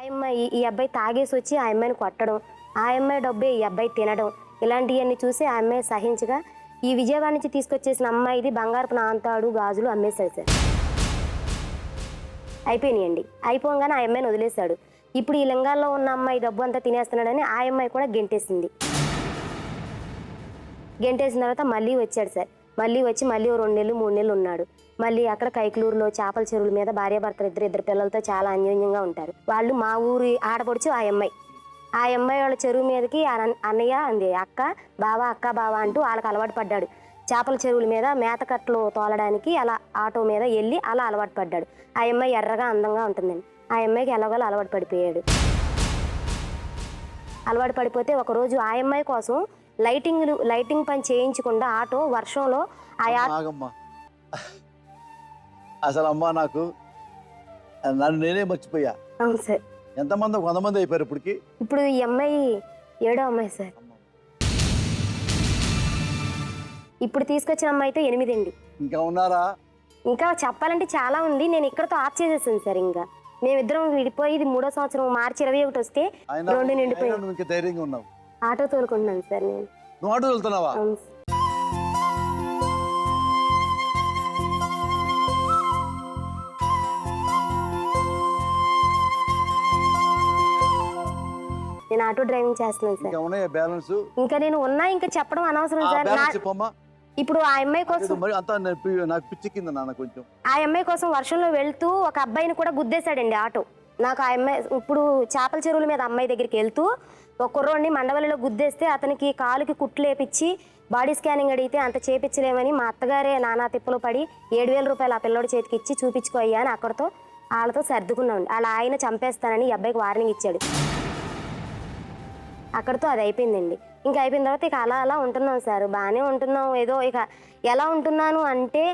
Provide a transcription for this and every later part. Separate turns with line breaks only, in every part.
అమ్మాయి ఈ అబ్బాయి తాగేసి వచ్చి ఆ అమ్మాయిని కొట్టడం, ఆ అమ్మాయి డబ్బే ఈ అబ్బాయి తినడం, ఇలాంటివన్నీ చూసి ఆ అమ్మాయి సహించగా ఈ విజయవాడ నుంచి తీసుకొచ్చేసిన అమ్మాయిది బంగారపు నాంతాడు గాజులు అమ్మేశాడు సార్. అయిపోయినాయండి. అయిపోగానే ఆ అమ్మాయిని వదిలేశాడు. ఇప్పుడు ఈ లింగాల్లో ఉన్న అమ్మాయి డబ్బు అంతా తినేస్తున్నాడని ఆ అమ్మాయి కూడా గెంటేసింది. గెంటేసిన తర్వాత మళ్ళీ వచ్చాడు సార్. మళ్ళీ వచ్చి మళ్ళీ 2 నెలలు 3 నెలలు ఉన్నాడు. మళ్ళీ అక్కడ కైకలూరులో చేపల చెరువుల మీద భార్యాభర్తలు ఇద్దరు పిల్లలతో చాలా అన్యోన్యంగా ఉంటారు. వాళ్ళు మా ఊరి ఆడపడుచు ఆ అమ్మాయి వాళ్ళ చెరువు మీదకి అన్నయ్య అంది అక్క బావ అంటూ వాళ్ళకి అలవాటు పడ్డాడు. చేపల చెరువుల మీద మేతకట్లు తోలడానికి అలా ఆటో మీద వెళ్ళి అలా అలవాటు పడ్డాడు. ఆ అమ్మాయి ఎర్రగా అందంగా ఉంటుందండి. ఆ అమ్మాయికి ఎలాగోలా అలవాటు పడిపోయాడు. అలవాటు పడిపోతే ఒకరోజు ఆ అమ్మాయి కోసం లైటింగ్ పని చేయించకుండా ఆటో వర్షంలో
అసలు అమ్మ నాకు నన్ను నేనే మర్చిపోయా.
అవును సార్.
ఎంతమంది 100 మంది అయిపోయారు ఇప్పటికి.
ఇప్పుడు ఈ అమ్మాయి 7వ అమ్మాయి సార్. ఇప్పుడు తీసుకొచ్చిన అమ్మాయితో 8 అండి.
ఇంకా ఉన్నారా?
ఇంకా చెప్పాలంటే చాలా ఉంది. నేను ఇక్కడతో ఆఫ్ చేసేసాను సార్. ఇంకా మేమిద్దరం విడిపోయి ఇది 3వ సంవత్సరం మార్చి 21 వస్తే 2 నిండిపోయి
ధైర్యంగా ఉన్నావు.
ఆటో తోలుకుంటున్నాను సార్ నేను.
నువ్వు ఆటో తోలుతున్నావా?
నేను ఆటో డ్రైవింగ్ చేస్తున్నాను సార్. ఇంకా నేను ఉన్నా ఇంకా చెప్పడం అనవసరం సార్. ఇప్పుడు ఆ అమ్మాయి కోసం ఆ అమ్మాయి కోసం వర్షంలో వెళ్తూ ఒక అబ్బాయిని కూడా గుద్దేశాడండి ఆటో. నాకు ఆ అమ్మాయి ఇప్పుడు చేపల చెరువుల మీద అమ్మాయి దగ్గరికి వెళ్తూ ఒక కుర్రోడిని మండవల్లిలో గుద్దేస్తే అతనికి కాలుకి కుట్లు వేపించి బాడీ స్కానింగ్ అడిగితే అంత చేపించలేమని మా అత్తగారే నానా తిప్పలు పడి 7,000 రూపాయలు ఆ పిల్లోడి చేతికి ఇచ్చి చూపించుకో అయ్యా అని అక్కడతో వాళ్ళతో సర్దుకున్నాం. అలా ఆయన చంపేస్తానని ఈ అబ్బాయికి వార్నింగ్ ఇచ్చాడు. అక్కడితో అది అయిపోయిందండి. ఇంకా అయిపోయిన తర్వాత ఇక అలా ఉంటున్నాం సార్. బాగానే ఉంటున్నాం. ఏదో ఇక ఎలా ఉంటున్నాను అంటే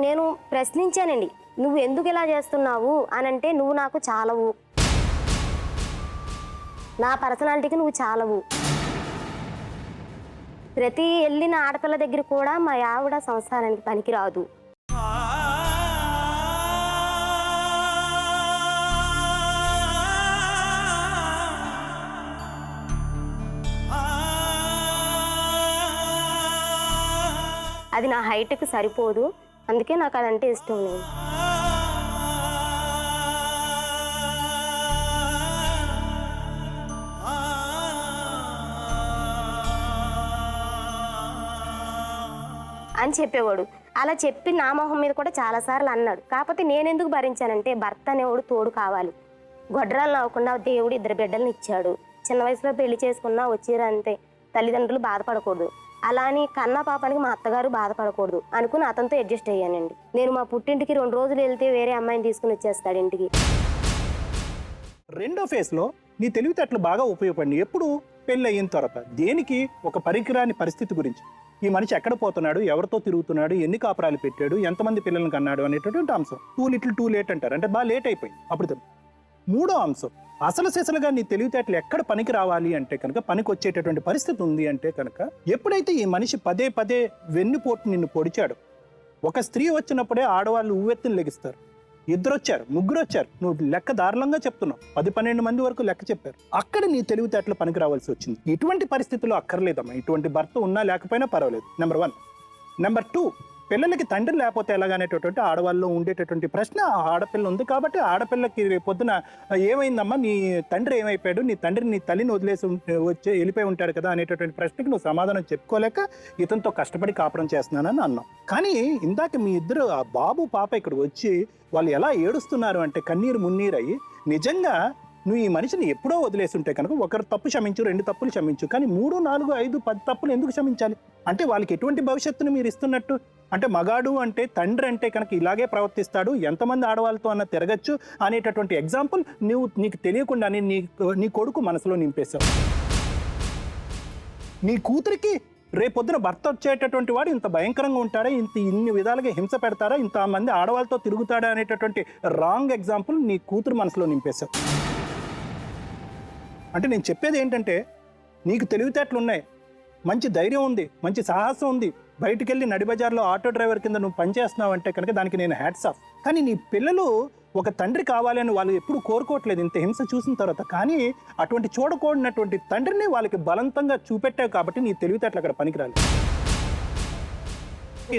నేను ప్రశ్నించానండి, నువ్వు ఎందుకు ఇలా చేస్తున్నావు అని అంటే, నువ్వు నాకు చాలవు, నా పర్సనాలిటీకి నువ్వు చాలవు. ప్రతి వెళ్ళిన ఆడపిల్ల దగ్గర కూడా మా ఆవిడ సంసారానికి పనికిరాదు. అది నా హైట్కి సరిపోదు, అందుకే నాకు అదంటే ఇష్టం లేదు. అని చెప్పేవాడు. అలా చెప్పి నా మొహం మీద కూడా చాలాసార్లు అన్నాడు. కాకపోతే నేనెందుకు భరించానంటే, భర్త అనేవాడు తోడు కావాలి. గొడ్రాలు నవ్వకుండా దేవుడు 2 బిడ్డలను ఇచ్చాడు. చిన్న వయసులో పెళ్లి చేసుకున్నా వచ్చిరంతే, తల్లిదండ్రులు బాధపడకూడదు. అలా అని కన్నా పాపానికి మా అత్తగారు బాధపడకూడదు అనుకుని అతనితో అడ్జస్ట్ అయ్యానండి. నేను మా పుట్టింటికి 2 రోజులు వెళ్తే వేరే అమ్మాయిని తీసుకుని వచ్చేస్తాడు ఇంటికి.
రెండో ఫేజ్లో నీ తెలివితేటలు బాగా ఉపయోగపడి ఎప్పుడు పెళ్ళి అయిన తర్వాత దేనికి ఒక పరికరాని పరిస్థితి గురించి, ఈ మనిషి ఎక్కడ పోతున్నాడు, ఎవరితో తిరుగుతున్నాడు, ఎన్ని కాపురాలు పెట్టాడు, ఎంతమంది పిల్లలను కన్నాడు అనేటటువంటి అంశం. టూ లిటిల్ టూ లేట్ అంటారు, అంటే బాగా లేట్ అయిపోయింది. అప్పుడు మూడో అంశం అసలు సిసలుగా నీ తెలివితేటలు ఎక్కడ పనికి రావాలి అంటే కనుక, పనికి వచ్చేటటువంటి పరిస్థితి ఉంది అంటే కనుక, ఎప్పుడైతే ఈ మనిషి పదే వెన్నుపోటు నిన్ను పొడిచాడు. ఒక స్త్రీ వచ్చినప్పుడే ఆడవాళ్ళు ఉవ్వెత్తుని లెగిస్తారు. 2 వచ్చారు, 3 వచ్చారు, నువ్వు లెక్క దారుణంగా చెప్తున్నావు, 10-12 మంది వరకు లెక్క చెప్పారు. అక్కడ నీ తెలివితేటలు పనికి రావాల్సి వచ్చింది. ఇటువంటి పరిస్థితుల్లో అక్కర్లేదమ్మా. ఇటువంటి భర్త ఉన్నా లేకపోయినా పర్వాలేదు. నెంబర్ 1. నెంబర్ 2, పిల్లలకి తండ్రి లేకపోతే ఎలాగనేటటువంటి ఆడవాళ్ళలో ఉండేటటువంటి ప్రశ్న. ఆడపిల్ల ఉంది కాబట్టి ఆడపిల్లకి పొద్దున ఏమైందమ్మా, నీ తండ్రి ఏమైపోయాడు, నీ తల్లిని వదిలేసి వెళ్ళిపోయి ఉంటాడు కదా అనేటటువంటి ప్రశ్నకి నువ్వు సమాధానం చెప్పుకోలేక ఇతనితో కష్టపడి కాపురం చేస్తున్నానని అన్నావు. కానీ ఇందాక మీ ఇద్దరు ఆ బాబు పాప ఇక్కడ వచ్చి వాళ్ళు ఎలా ఏడుస్తున్నారు అంటే కన్నీరు మున్నీరయ్యి, నిజంగా నువ్వు ఈ మనిషిని ఎప్పుడో వదిలేసి ఉంటే కనుక ఒకరు తప్పు క్షమించు, 2 తప్పులు క్షమించు, కానీ 3, 4, 5, 10 తప్పులు ఎందుకు క్షమించాలి? అంటే వాళ్ళకి ఎటువంటి భవిష్యత్తును మీరు ఇస్తున్నట్టు? అంటే మగాడు అంటే తండ్రి అంటే కనుక ఇలాగే ప్రవర్తిస్తాడు, ఎంతమంది ఆడవాళ్ళతో అన్న తిరగచ్చు అనేటటువంటి ఎగ్జాంపుల్ నీకు తెలియకుండానే నీ కొడుకు మనసులో నింపేశావు. నీ కూతురికి రేపొద్దున భర్త వచ్చేటటువంటి వాడు ఇంత భయంకరంగా ఉంటాడా, ఇన్ని విధాలుగా హింస పెడతాడా, ఇంతమంది ఆడవాళ్ళతో తిరుగుతాడా అనేటటువంటి రాంగ్ ఎగ్జాంపుల్ నీ కూతురు మనసులో నింపేశావు. అంటే నేను చెప్పేది ఏంటంటే, నీకు తెలివితేటలు ఉన్నాయి, మంచి ధైర్యం ఉంది, మంచి సాహసం ఉంది, బయటికి వెళ్ళి నడి బజార్లో ఆటో డ్రైవర్ కింద నువ్వు పనిచేస్తున్నావు అంటే కనుక దానికి నేను హ్యాట్స్ ఆఫ్. కానీ నీ పిల్లలు ఒక తండ్రి కావాలని వాళ్ళు ఎప్పుడు కోరుకోవట్లేదు ఇంత హింస చూసిన తర్వాత. కానీ అటువంటి చూడకూడనటువంటి తండ్రిని వాళ్ళకి బలవంతంగా చూపెట్టావు కాబట్టి నీ తెలివితేటలు అక్కడ పనికిరాలి.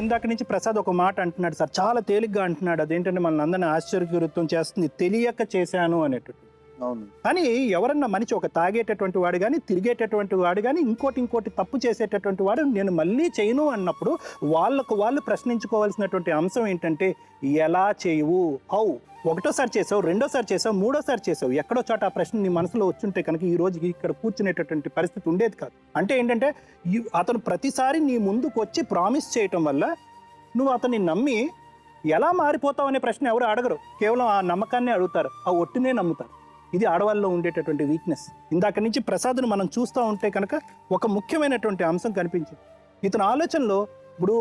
ఇందాక నుంచి ప్రసాద్ ఒక మాట అంటున్నాడు సార్, చాలా తేలిగ్గా అంటున్నాడు. అదేంటంటే మనల్ని అందరినీ ఆశ్చర్యకృతం చేస్తుంది, తెలియక చేశాను అనేటట్టు.
అవును.
కానీ ఎవరన్నా మనిషి ఒక తాగేటటువంటి వాడు కానీ, తిరిగేటటువంటి వాడు కానీ, ఇంకోటి తప్పు చేసేటటువంటి వాడు నేను మళ్ళీ చేయను అన్నప్పుడు వాళ్ళకు వాళ్ళు ప్రశ్నించుకోవాల్సినటువంటి అంశం ఏంటంటే, ఎలా చేయవు, హౌ. ఒకటోసారి చేసావు, రెండోసారి చేసావు, మూడోసారి చేసావు, ఎక్కడో చోట ఆ ప్రశ్న నీ మనసులో వచ్చుంటే కనుక ఈ రోజు ఇక్కడ కూర్చునేటటువంటి పరిస్థితి ఉండేది కాదు. అంటే ఏంటంటే అతను ప్రతిసారి నీ ముందుకు వచ్చి ప్రామిస్ చేయటం వల్ల నువ్వు అతన్ని నమ్మి ఎలా మారిపోతావు అనే ప్రశ్న ఎవరు అడగరు, కేవలం ఆ నమ్మకాన్ని అడుగుతారు, ఆ ఒట్టినే నమ్ముతారు. ఇది ఆడవాళ్ళలో ఉండేటటువంటి వీక్నెస్. ఇందాక నుంచి ప్రసాద్ను మనం చూస్తూ ఉంటే కనుక ఒక ముఖ్యమైనటువంటి అంశం కనిపించింది. ఇతని ఆలోచనలో ఇప్పుడు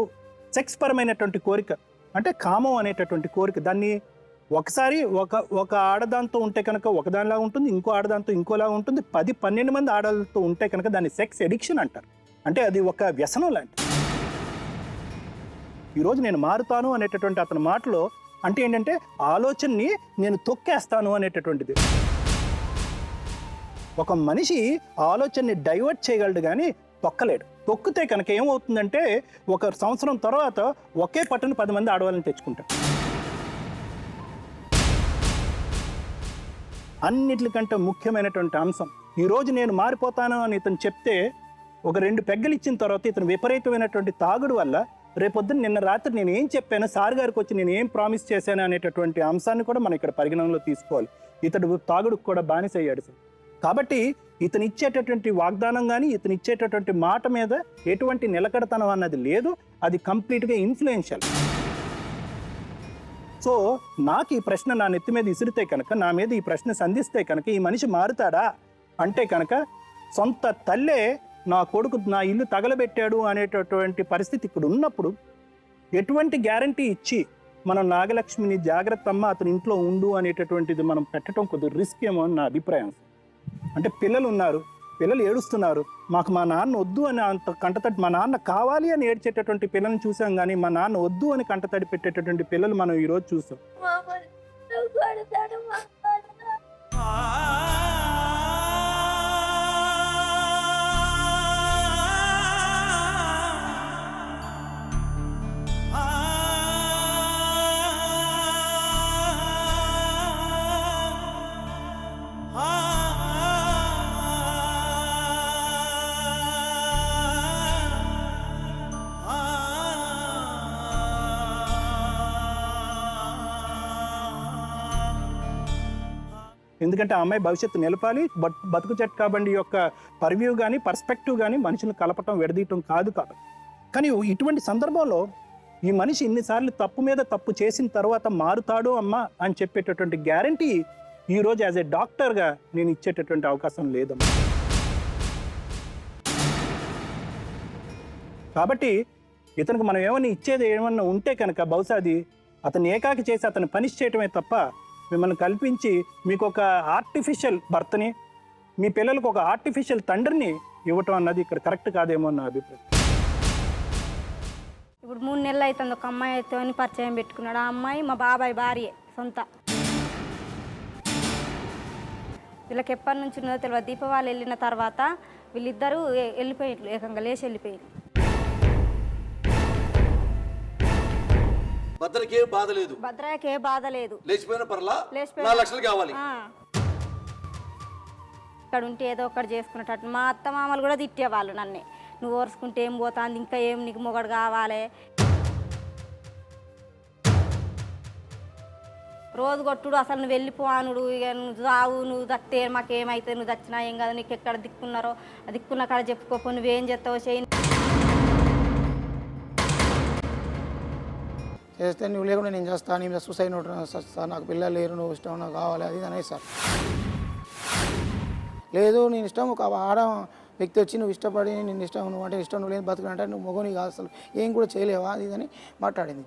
సెక్స్ పరమైనటువంటి కోరిక, అంటే కామం అనేటటువంటి కోరిక, దాన్ని ఒకసారి ఒక ఆడదాంతో ఉంటే కనుక ఒకదానిలా ఉంటుంది, ఇంకో ఆడదాంతో ఇంకోలా ఉంటుంది, 10-12 మంది ఆడవాళ్ళతో ఉంటే కనుక దాన్ని సెక్స్ ఎడిక్షన్ అంటారు. అంటే అది ఒక వ్యసనం లాంటిది. ఈరోజు నేను మారుతాను అనేటటువంటి అతని మాటలో అంటే ఏంటంటే ఆలోచనని నేను తొక్కేస్తాను అనేటటువంటిది. ఒక మనిషి ఆలోచనని డైవర్ట్ చేయగలడు కానీ తొక్కలేడు. తొక్కితే కనుక ఏమవుతుందంటే 1 సంవత్సరం తర్వాత ఒకే పట్టును 10 మంది ఆడవాళ్ళని తెచ్చుకుంటారు. అన్నిటికంటే ముఖ్యమైనటువంటి అంశం, ఈరోజు నేను మారిపోతాను అని ఇతను చెప్తే 2 పెగ్గలు ఇచ్చిన తర్వాత ఇతను విపరీతమైనటువంటి తాగుడు వల్ల రేపొద్దున నిన్న రాత్రి నేను ఏం చెప్పాను, సార్ గారికి వచ్చి నేను ఏం ప్రామిస్ చేశాను అనేటటువంటి అంశాన్ని కూడా మనం ఇక్కడ పరిగణనలో తీసుకోవాలి. ఇతడు తాగుడుకు కూడా బానిసయ్యాడు సార్. కాబట్టి ఇతను ఇచ్చేటటువంటి వాగ్దానం కానీ, ఇతను ఇచ్చేటటువంటి మాట మీద ఎటువంటి నిలకడతనం అన్నది లేదు. అది కంప్లీట్గా ఇన్ఫ్లుయెన్షియల్. సో నాకు ఈ ప్రశ్న నా నెత్తి మీద ఇసిరితే కనుక, నా మీద ఈ ప్రశ్న సంధిస్తే కనుక ఈ మనిషి మారుతాడా అంటే కనుక, సొంత తల్లే నా కొడుకు నా ఇల్లు తగలబెట్టాడు అనేటటువంటి పరిస్థితి ఇక్కడ ఉన్నప్పుడు ఎటువంటి గ్యారంటీ ఇచ్చి మనం నాగలక్ష్మిని జాగ్రత్త అమ్మ అతని ఇంట్లో ఉండు అనేటటువంటిది మనం పెట్టడం కొద్దిగా రిస్క్ ఏమో అని నా అభిప్రాయం. అంటే పిల్లలు ఉన్నారు, పిల్లలు ఏడుస్తున్నారు, మాకు మా నాన్న వద్దు అని అంత కంటతడి, మా నాన్న కావాలి అని ఏడ్చేటటువంటి పిల్లల్ని చూసాం కానీ మా నాన్న వద్దు అని కంటతడి పెట్టేటటువంటి పిల్లలు మనం ఈరోజు చూసాం. ఎందుకంటే ఆ అమ్మాయి భవిష్యత్తు నిలపాలి. బతుకు చెట్కా బండి యొక్క పర్వ్యూ కానీ, పర్స్పెక్టివ్ కానీ మనుషులు కలపటం, విడదీయటం కాదు కాబట్టి. కానీ ఇటువంటి సందర్భంలో ఈ మనిషి ఇన్నిసార్లు తప్పు మీద తప్పు చేసిన తర్వాత మారుతాడు అమ్మా అని చెప్పేటటువంటి గ్యారంటీ ఈరోజు యాజ్ ఏ డాక్టర్గా నేను ఇచ్చేటటువంటి అవకాశం లేదమ్మా. కాబట్టి ఇతనికి మనం ఏమన్నా ఇచ్చేది ఏమన్నా ఉంటే కనుక బహుశా అది అతన్ని ఏకాకి చేసి అతన్ని పనిష్ చేయటమే తప్ప మిమ్మల్ని కల్పించి మీకు ఒక ఆర్టిఫిషియల్ భర్తని, మీ పిల్లలకు ఒక ఆర్టిఫిషియల్ తండ్రిని ఇవ్వటం అన్నది ఇక్కడ కరెక్ట్ కాదేమో నా అభిప్రాయం.
ఇప్పుడు 3 నెలలు అవుతుంది ఒక అమ్మాయి అయితే పరిచయం పెట్టుకున్నాడు. ఆ అమ్మాయి మా బాబాయ్ భార్య సొంత. వీళ్ళకి ఎప్పటి నుంచి ఉన్నదో తెలియదు. దీపావళి వెళ్ళిన తర్వాత వీళ్ళిద్దరూ వెళ్ళిపోయారు, ఏకంగా లేచి వెళ్ళిపోయారు.
భద్రకి ఏ బాధ లేదు,
భద్రకి ఏ బాధ లేదు,
లేచిపోయిన పర్లా 4 లక్షలు కావాలి.
ఇక్కడ ఉంటే ఏదో ఒకటి చేసుకునేటట్టు. మా అత్త మామలు కూడా తిట్టేవాళ్ళు నన్నే, నువ్వు ఓర్చుకుంటే ఏం పోతుంది, ఇంకా ఏం నీకు మొగడు కావాలి. రోజు కొట్టుడు, అసలు నువ్వు వెళ్ళిపోనుడు, ఇక నువ్వు రావు, నువ్వు దక్తే మాకేమైతే, నువ్వు దచ్చినా ఏం కాదు, నీకు ఎక్కడ దిక్కున్నారో ఆ దిక్కున్న కాడ చెప్పుకోపో, నువ్వేం చేస్తావో చేయి.
చేస్తే నువ్వు లేకుండా నేను చేస్తాను, నీ మీద సూసైడ్ నోట్ సార్, నాకు పిల్లలు లేరు, నువ్వు ఇష్టం నాకు కావాలి అది అనేది సార్. లేదు నేను ఇష్టం, ఒక ఆడ వ్యక్తి వచ్చి నువ్వు ఇష్టపడి నేను ఇష్టం, నువ్వు అంటే ఇష్టం, నువ్వు లేదు బతుకునంటే నువ్వు మొగని కాదు, అసలు ఏం కూడా చేయలేవా అది అని మాట్లాడింది.